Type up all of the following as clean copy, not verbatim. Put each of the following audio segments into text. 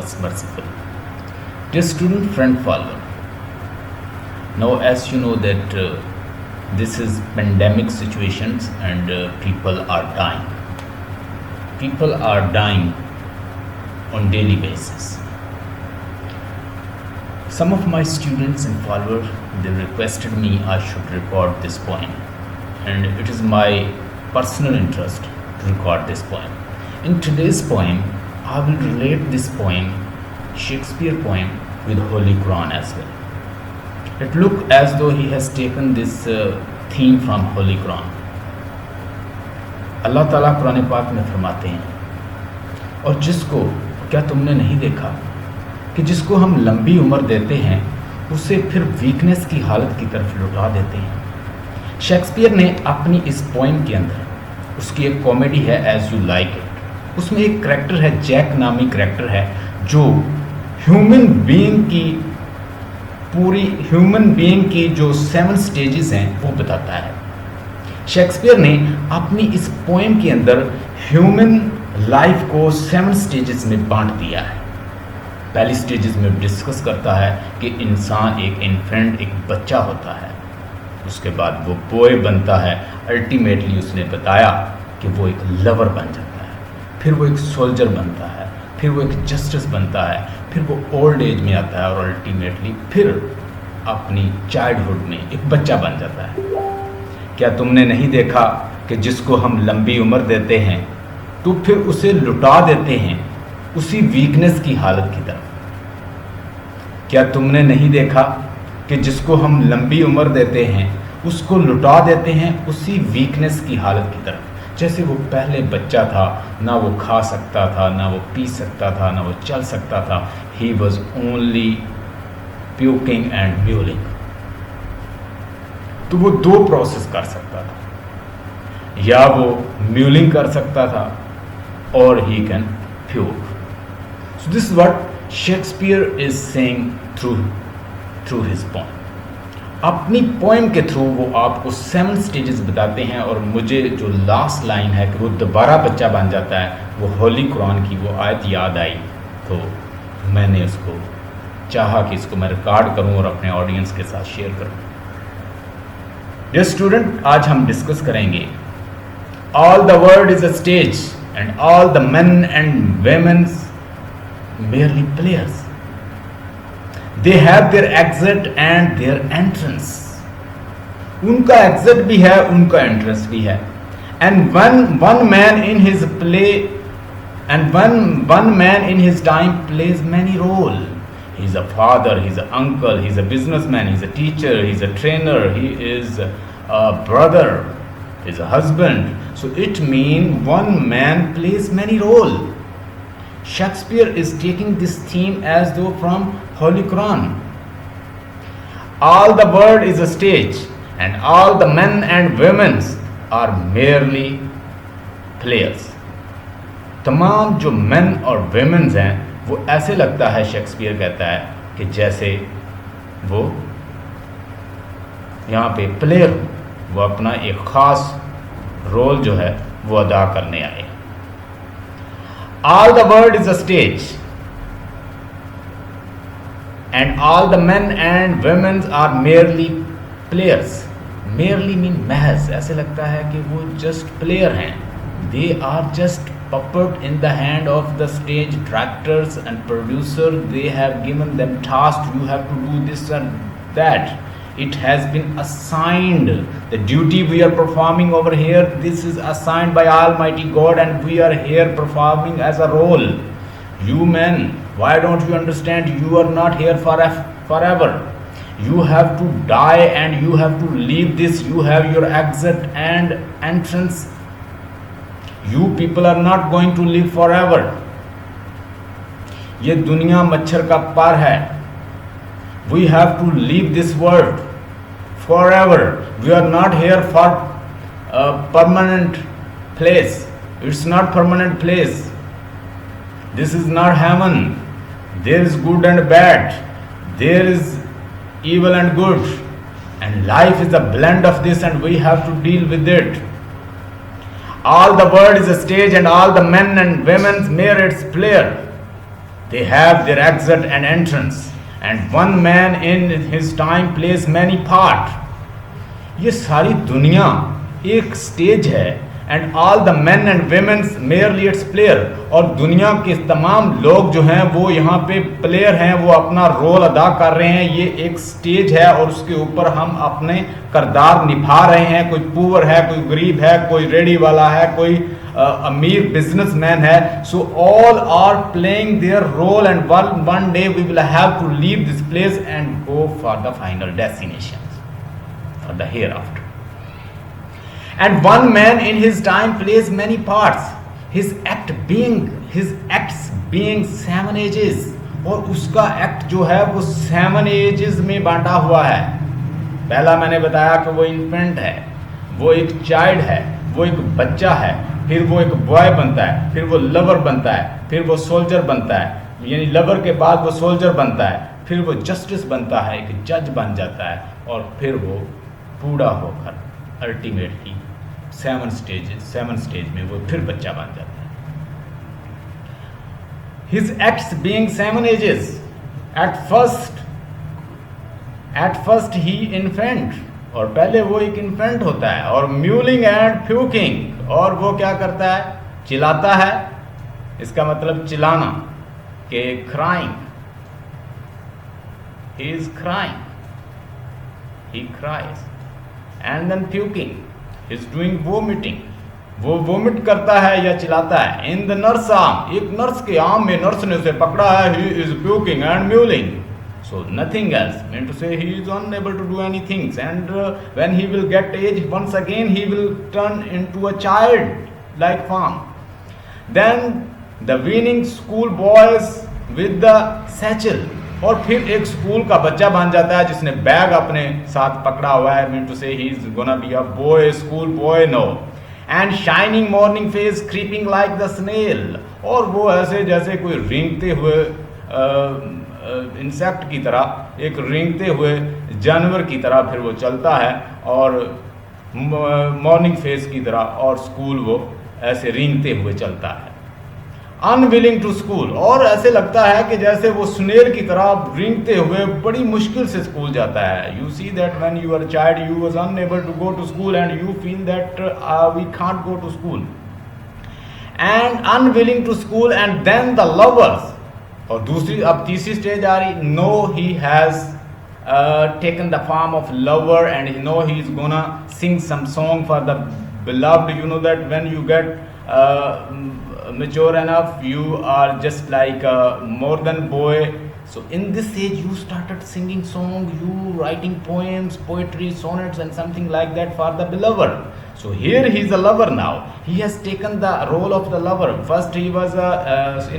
most merciful. Dear student, friend, follower. Now, as you know that this is pandemic situations and people are dying. People are dying on daily basis. Some of my students and followers, they requested me I should record this poem, and it is my personal interest to record this poem. In today's poem, I will relate this poem, Shakespeare poem, with Holy Quran as well. It looks as though he has taken this theme from Holy Quran. अल्लाह ताला कुरान पाक में फरमाते हैं, और जिसको, क्या तुमने नहीं देखा कि जिसको हम लंबी उम्र देते हैं उसे फिर वीकनेस की हालत की तरफ लुटा देते हैं। शेक्सपियर ने अपनी इस पोइम के अंदर, उसकी एक कॉमेडी है एज यू लाइक इट, उसमें एक करैक्टर है, जैक नामी करैक्टर है, जो ह्यूमन बीइंग की जो 7 स्टेजेस हैं वो बताता है। शेक्सपियर ने अपनी इस पोएम के अंदर ह्यूमन लाइफ को 7 स्टेजेस में बांट दिया है। पहली स्टेजेस में डिस्कस करता है कि इंसान एक इन्फेंट, एक बच्चा होता है, उसके बाद वो बॉय बनता है, अल्टीमेटली उसने बताया कि वो एक लवर बन जाता है, फिर वो एक सोल्जर बनता है, फिर वो एक जस्टिस बनता है, फिर वो ओल्ड एज में आता है और अल्टीमेटली फिर अपनी चाइल्डहुड में एक बच्चा बन जाता है। क्या तुमने नहीं देखा कि जिसको हम लंबी उम्र देते हैं तो फिर उसे लुटा देते हैं उसी वीकनेस की हालत की तरफ? क्या तुमने नहीं देखा कि जिसको हम लंबी उम्र देते हैं उसको लुटा देते हैं उसी वीकनेस की हालत की तरफ? जैसे वो पहले बच्चा था, ना वो खा सकता था, ना वो पी सकता था, ना वो चल सकता था। He was only puking and mewling. तो वो 2 प्रोसेस कर सकता था, या वो म्यूलिंग कर सकता था और he can puke. So this is what Shakespeare is saying through his poem. अपनी पोएम के थ्रू वो आपको 7 स्टेजेस बताते हैं, और मुझे जो लास्ट लाइन है कि वो दोबारा बच्चा बन जाता है, वो होली कुरान की वो आयत याद आई, तो मैंने उसको चाहा कि इसको मैं रिकॉर्ड करूं और अपने ऑडियंस के साथ शेयर करूं। डियर स्टूडेंट, आज हम डिस्कस करेंगे all the world is a stage and all the main and women's merely players. They have their exit and their entrance. उनका exit भी है, उनका entrance भी है. And one man in his play, and one man in his time plays many role. He's a father, he's an uncle, he's a businessman, he's a teacher, he's a trainer, he is a brother, he's a husband. So it means one man plays many role. Shakespeare is taking this theme as though from Holy Quran. All the world is a stage and all the men and women are merely players. तमाम जो men और women हैं वो ऐसे लगता है, Shakespeare कहता है कि जैसे वो यहाँ पे प्लेयर हो, वो अपना एक ख़ास रोल जो है वो अदा करने आए। All the world is a stage and all the men and women are merely players. Merely mean महज, ऐसे लगता है कि वो just player हैं. They are just puppet in the hand of the stage directors and producer. They have given them task, you have to do this and that. It has been assigned, the duty we are performing over here, this is assigned by Almighty God and we are here performing as a role. You men, why don't you understand? You are not here forever. You have to die and you have to leave this. You have your exit and entrance. You people are not going to live forever. ये दुनिया मच्छर का पर है. We have to leave this world forever. We are not here for a permanent place. It's not permanent place. This is not heaven. There is good and bad. There is evil and good. And life is a blend of this and we have to deal with it. All the world is a stage and all the men and women mere its player. they have their exit and entrance, and one man in his time plays many part. ये सारी दुनिया एक stage है, and all the main and women's merely it's player, और दुनिया के तमाम लोग जो हैं वो यहाँ पे प्लेयर हैं, वो अपना रोल अदा कर रहे हैं. ये एक स्टेज है और उसके ऊपर हम अपने किरदार निभा रहे हैं. कोई पुअर है, कोई गरीब है, कोई रेडी वाला है, कोई अमीर बिजनेसमैन है. So all are playing their role, and one day we will have to leave this place and go for the final destination, for the hereafter. And one man in his time plays many parts, his acts being 7 ages, और उसका act जो है वो 7 edges में बांटा हुआ है. पहला मैंने बताया कि वो इन्फेंट है, वो एक चाइल्ड है, वो एक बच्चा है, फिर वो एक बॉय बनता है, फिर वो लवर बनता है, फिर वो सोल्जर बनता है, यानी लवर के बाद वो सोल्जर बनता है, फिर वो जस्टिस बनता है, एक जज बन जाता है, और फिर वो बूढ़ा होकर अल्टीमेटली 7 स्टेज में वो फिर बच्चा बन जाता है. His acts being 7 ages, at first he infant, और पहले वो एक इन्फेंट होता है, और म्यूलिंग एंड प्यूकिंग, और वो क्या करता है, चिल्लाता है. इसका मतलब चिल्लाना, कि crying, he is crying, he cries, and then puking, he is doing vomiting, वो वोमिट करता है या चिल्लाता है. इन द नर्स आर्म, एक नर्स के आर्म में नर्स ने उसे पकड़ा है. He is puking and mewling, so nothing else, meant to say he is unable to do anything, and when he will get age once again, he will turn into a child like form. Then the weaning school boys with the satchel, और फिर एक school का बच्चा बन जाता है जिसने bag अपने साथ पकड़ा हुआ है. meant to say he is gonna be a boy, school boy, no. and shining morning face creeping like the snail, और वो ऐसे जैसे कोई रेंगते हुए इंसेक्ट की तरह, एक रेंगते हुए जानवर की तरह फिर वो चलता है, और मॉर्निंग फेस की तरह, और स्कूल वो ऐसे रेंगते हुए चलता है. अनविलिंग टू स्कूल, और ऐसे लगता है कि जैसे वो स्नेल की तरह रेंगते हुए बड़ी मुश्किल से स्कूल जाता है. You see that when you are child you was unable to go to school, and you feel that we can't go to school, and unwilling to school. And then the lovers, और दूसरी अब तीसरी stage आ रही. No he has taken the form of lover, and no he is gonna sing some song for the beloved. You know that when you get mature enough, you are just like a more than boy. So in this age you started singing song, you writing poems, poetry, sonnets and something like that for the beloved. So here he is a lover now. He has taken the role of the lover. First he was a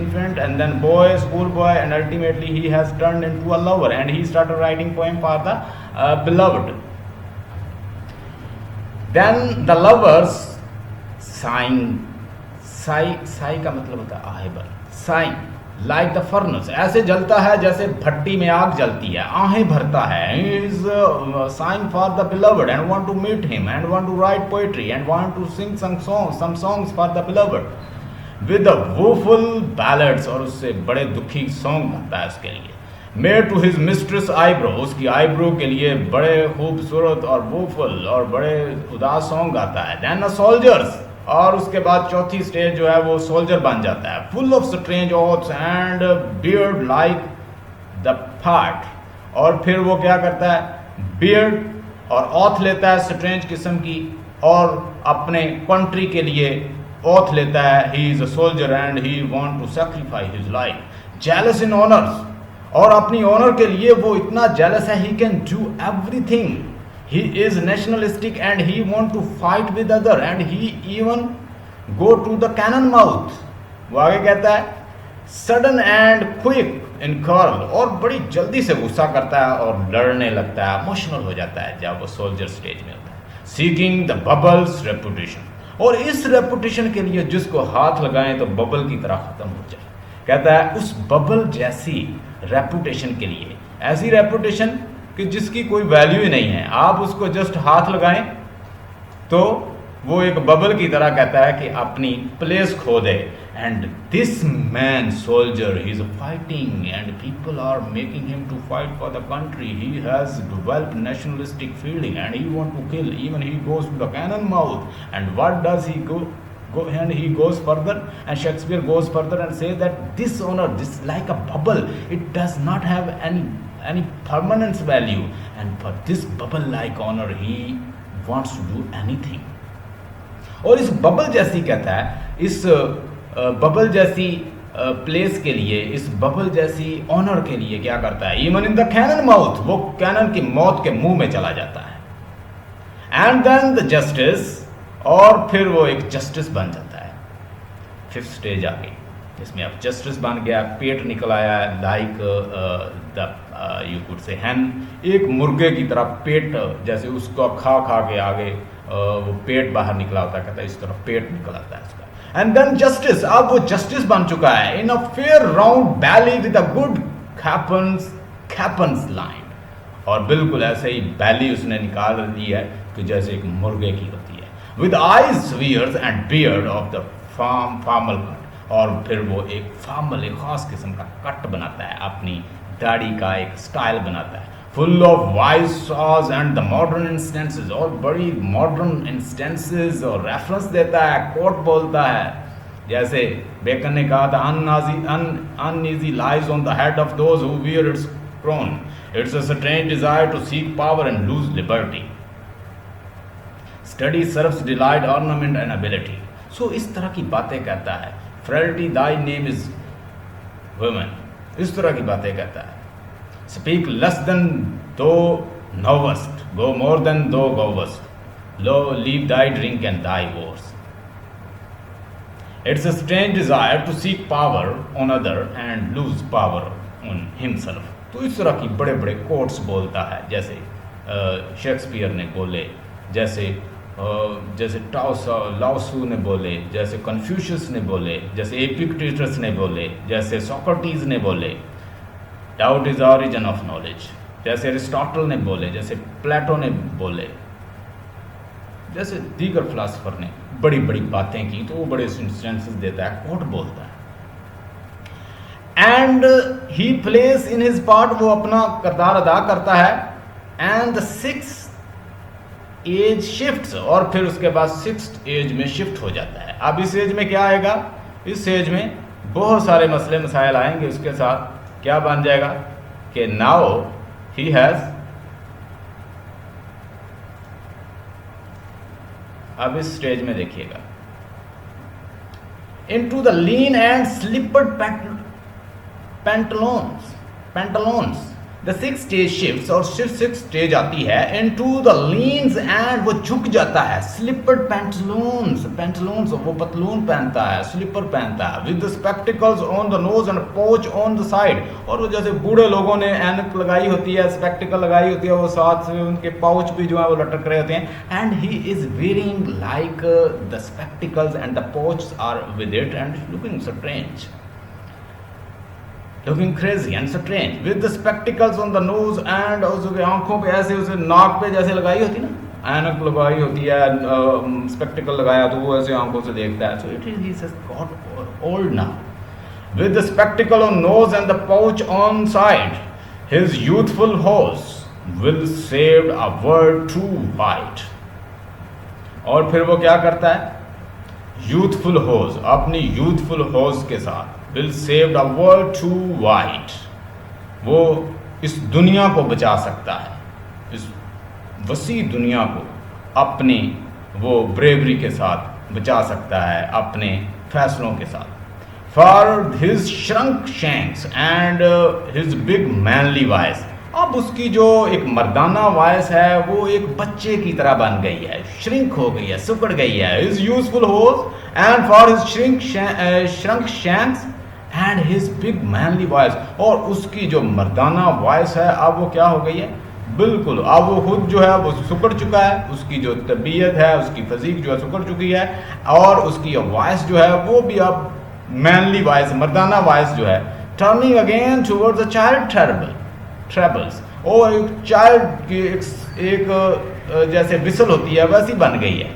infant, and then boy, school boy, and ultimately he has turned into a lover, and he started writing poem for the beloved. Then the lovers sighing, sigh का मतलब होता है आहें भर, sighing like the furnace, ऐसे जलता है जैसे भट्टी में आग जलती है, आहें भरता है. He is sighing for the beloved and want to meet him, and want to write poetry, and want to sing some songs for the beloved with the woeful ballads, और उससे बड़े दुखी सॉन्ग गाता है उसके लिए. Made to his mistress eyebrow, उसकी eyebrow के लिए बड़े खूबसूरत और वोफुल और बड़े उदास सॉन्ग गाता है. Then a soldiers, और उसके बाद चौथी स्टेज जो है वो सोल्जर बन जाता है. Full of strange oaths and beard like the part, और फिर वो क्या करता है, beard और oath लेता है स्ट्रेंज किस्म की, और अपने कंट्री के लिए oath लेता है. He is a soldier and he want to sacrifice his life. Jealous in honors, और अपनी ऑनर के लिए वो इतना जेलस है. He can do everything. He is nationalistic and he want to fight with other, and he even go to the cannon mouth. वो आगे कहता है sudden and quick in quarrel, और बड़ी जल्दी से गुस्सा करता है और लड़ने लगता है, इमोशनल हो जाता है जब वो सोल्जर स्टेज में होता है. सीकिंग द बबल्स रेपुटेशन, और इस रेपुटेशन के लिए जिसको हाथ लगाएं तो बबल की तरह खत्म हो जाए. कहता है उस बबल जैसी रेपुटेशन के लिए, ऐसी रेपुटेशन कि जिसकी कोई वैल्यू ही नहीं है, आप उसको जस्ट हाथ लगाएं तो वो एक बबल की तरह कहता है कि अपनी प्लेस खो दे. and this man soldier, he is fighting and people are making him to fight for the country. He has developed nationalistic feeling and he want to kill. Even he goes to the cannon mouth, and what does he go and he goes further, and Shakespeare goes further and say that this honor, this is like a bubble, it does not have any permanence value, and for this bubble like honor he wants to do anything. और इस bubble जैसी कहता है, इस bubble जैसी place के लिए, इस बबल जैसी ऑनर के लिए क्या करता है, even in the cannon mouth, वो कैनन की मौत के मुंह में चला जाता है। एंड देन द जस्टिस, और फिर वो एक जस्टिस बन जाता है। 5th स्टेज आ गई, इसमें अब जस्टिस बन गया, पेट निकल आया, like the you could say हैन, एक मुर्गे की तरह पेट, जैसे उसको खा के आगे वो पेट बाहर निकला होता है, कहता है इस तरह पेट निकल आता है उसका। एंड देन जस्टिस, अब वो जस्टिस बन चुका है in a fair round belly with a good capons line, और बिल्कुल ऐसे ही बैली उसने निकाल ली है कि जैसे एक मुर्गे की होती है, with eyes severe and beard of the formal cut, और फिर वो एक फॉर्मल, एक खास किस्म का कट बनाता है, अपनी दाढ़ी का एक स्टाइल बनाता है, full of wise saws and the modern instances, और बड़ी modern instances और reference देता है, quote बोलता है, जैसे बेकन ने कहा था, uneasy lies on the head of those who wear its crown, it's a strange desire to seek power and lose liberty, study serves delight, ornament and ability। so इस तरह की बातें कहता है, frailty thy name is women, इस तरह की बातें कहता है। Speak less than thou knowest, go more than thou goest, lo, leave thy drink and thy wars। It's a strange desire to seek power on other and lose power on himself। तो इस तरह की बड़े बड़े quotes बोलता है, जैसे Shakespeare ने बोले, जैसे लाओसू ने बोले, जैसे कन्फ्यूशियस ने बोले, जैसे एपिक्टेटस ने बोले, जैसे सोक्रेटिस ने बोले, doubt is origin of knowledge, जैसे एरिस्टोटल ने बोले, जैसे प्लेटो ने बोले, जैसे दीगर फिलासफर ने बड़ी बड़ी बातें की, तो वो बड़े इंस्टेंसेस देता है, कोट बोलता है। And he place in his part, वो अपना किरदार अदा करता है। And the 6th as shifts, और फिर उसके बाद 6th एज में शिफ्ट हो जाता है। अब इस एज में क्या आएगा, इस एज में बहुत सारे मसले मसाइल आएंगे, उसके साथ क्या बन जाएगा कि नाउ ही हैज, अब इस स्टेज में देखिएगा, into the lean and slippered pantaloons, the 6th stage shifts, और 6th स्टेज आती है इनटू द लीन्स, एंड वो झुक जाता है, स्लिपर्ड पैंटलोन्स, वो पतलून पहनता है, स्लीपर पहनता है, with the spectacles on the nose and पोच ऑन द साइड, और वो जैसे बूढ़े लोगों ने ऐनक लगाई होती है, स्पेक्टिकल लगाई होती है, वो साथ में उनके पाउच भी जो है वो लटक रहे होते हैं। And he is wearing like the spectacles and the pouch are with it and looking strange, looking crazy and strange, with the spectacles on the nose, and उसके आंखों पे ऐसे, उसे नाक पे जैसे लगाई होती ना, ऐनक लगाई होती है, स्पेक्टिकल लगाया तो वो ऐसे आंखों से देखता है। so it is, he says, got old now, with the spectacle on nose and the pouch on side, his youthful horse will save a world too wide। और फिर वो क्या करता है, यूथफुल हॉर्स, अपनी यूथफुल हॉर्स के साथ, will save the world too wide, वो इस दुनिया को बचा सकता है, इस वसी दुनिया को अपनी वो ब्रेवरी के साथ बचा सकता है, अपने फैसलों के साथ। for his shrunk shanks and his big manly voice, अब उसकी जो एक मर्दाना वॉइस है वो एक बच्चे की तरह बन गई है, श्रिंक हो गई है, सुकड़ गई है। his useful horse and for his shrunk shanks and his big manly voice, और उसकी जो मर्दाना वॉइस है अब वो क्या हो गई है, बिल्कुल अब वो खुद जो है वो सुकड़ चुका है, उसकी जो तबीयत है, उसकी फिजिक जो है सुकड़ चुकी है, और उसकी वॉइस जो है वो भी अब मैनली वॉइस, मर्दाना वॉइस जो है, turning again towards the child trebles, और एक चाइल्ड की एक जैसे विसल होती है वैसी बन गई है।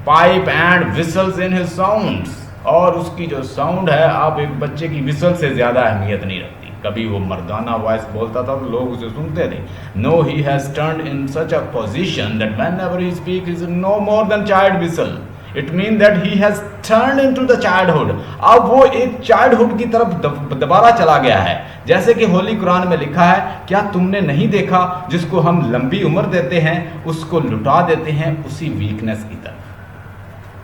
Pipe and whistles in his sounds, और उसकी जो साउंड है आप एक बच्चे की विसल से ज़्यादा अहमियत नहीं रखती। कभी वो मर्दाना वॉइस बोलता था तो लोग उसे सुनते थे। No he has turned in such a position that whenever he speak is no more than child whistle. It mean that he has turned into the childhood. अब वो एक चाइल्डहुड की तरफ दोबारा चला गया है। जैसे कि होली कुरान में लिखा है, क्या तुमने नहीं देखा जिसको हम लंबी उम्र देते हैं उसको लुटा देते हैं उसी वीकनेस की तरफ।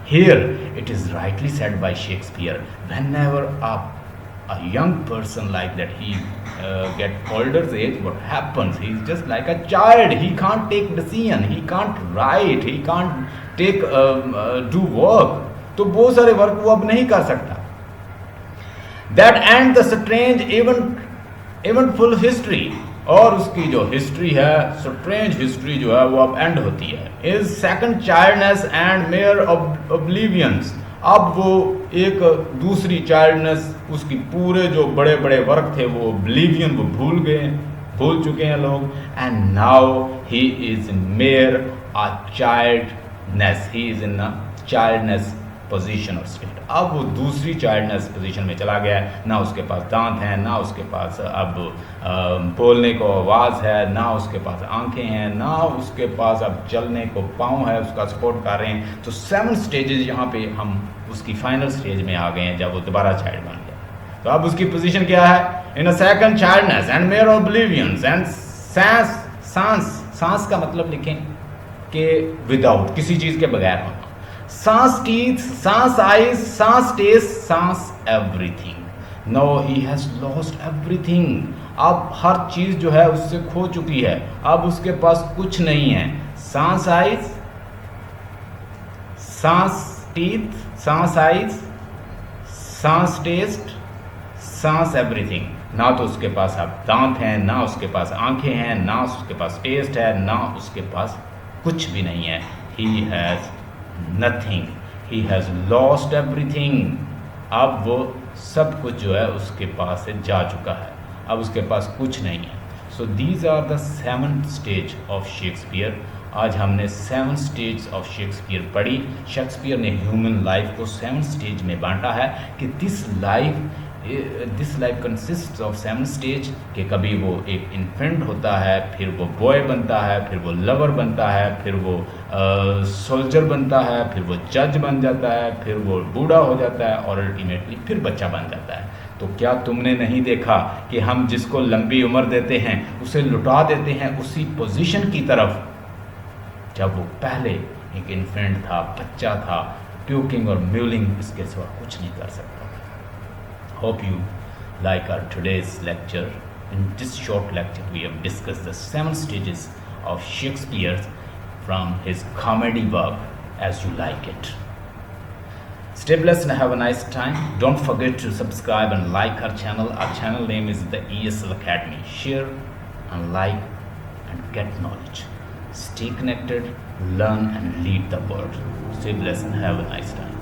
Here it is rightly said by Shakespeare, whenever a young person like that he get older age, what happens? He is just like a child. He can't take decision. He can't write. He can't take do work. तो बहुत सारे work वो अब नहीं कर सकता। That and the strange eventful history, और उसकी जो हिस्ट्री है, स्ट्रेंज हिस्ट्री जो है वो अब एंड होती है। Is second childness and mere oblivion. अब वो एक दूसरी चाइल्डनेस, उसकी पूरे जो बड़े बड़े वर्क थे वो ऑब्लिवियन, वो भूल चुके हैं लोग। And now he is mere a childness, he is in a childness position और स्टेट। अब वो दूसरी चाइल्डनेस पोजीशन में चला गया है। ना उसके पास दांत हैं, ना उसके पास अब बोलने को आवाज़ है, ना उसके पास आंखें हैं, ना उसके पास अब चलने को पाँव है, उसका सपोर्ट कर रहे हैं। तो 7 स्टेजेस यहाँ पे हम उसकी फाइनल स्टेज में आ गए हैं जब वो दोबारा चाइल्ड बन गया। तो अब उसकी पोजीशन क्या है? In a second childness and mere oblivion and sans का मतलब लिखें कि विदाउट, किसी चीज़ के बगैर होना। सांस टीथ, सांस eyes, sans taste, sans everything. No he has lost everything. अब हर चीज जो है उससे खो चुकी है, अब उसके पास कुछ नहीं है। सांस आइज, सांस टीथ, सांस eyes, sans taste, sans everything. ना तो उसके पास अब दांत हैं, ना उसके पास आंखें हैं, ना उसके पास टेस्ट है, ना उसके पास कुछ भी नहीं है। He has nothing, he has lost everything. अब वो सब कुछ जो है उसके पास से जा चुका है, अब उसके पास कुछ नहीं है। So these are the 7 stage of Shakespeare. आज हमने 7 स्टेज ऑफ शेक्सपियर पढ़ी। शेक्सपियर ने ह्यूमन लाइफ को 7 स्टेज में बांटा है कि this life consist of 7 stage. कि कभी वो एक इन्फेंट होता है, फिर वो बॉय बनता है, फिर वो लवर बनता है, फिर वो सोल्जर बनता है, फिर वो जज बन जाता है, फिर वो बूढ़ा हो जाता है और अल्टीमेटली फिर बच्चा बन जाता है। तो क्या तुमने नहीं देखा कि हम जिसको लंबी उम्र देते हैं उसे लुटा देते हैं उसी पोजीशन की तरफ जब वो पहले एक इन्फेंट था, बच्चा था, प्यूकिंग और म्यूलिंग इसके सिवा कुछ नहीं कर सकता। Hope you like our today's lecture. In this short lecture we have discussed the 7 stages of Shakespeare from his comedy work as you like it. Stay blessed and have a nice time. Don't forget to subscribe and like our channel. Our channel name is the ESL Academy. Share and like and get knowledge. Stay connected, learn and lead the world. Stay blessed and have a nice time.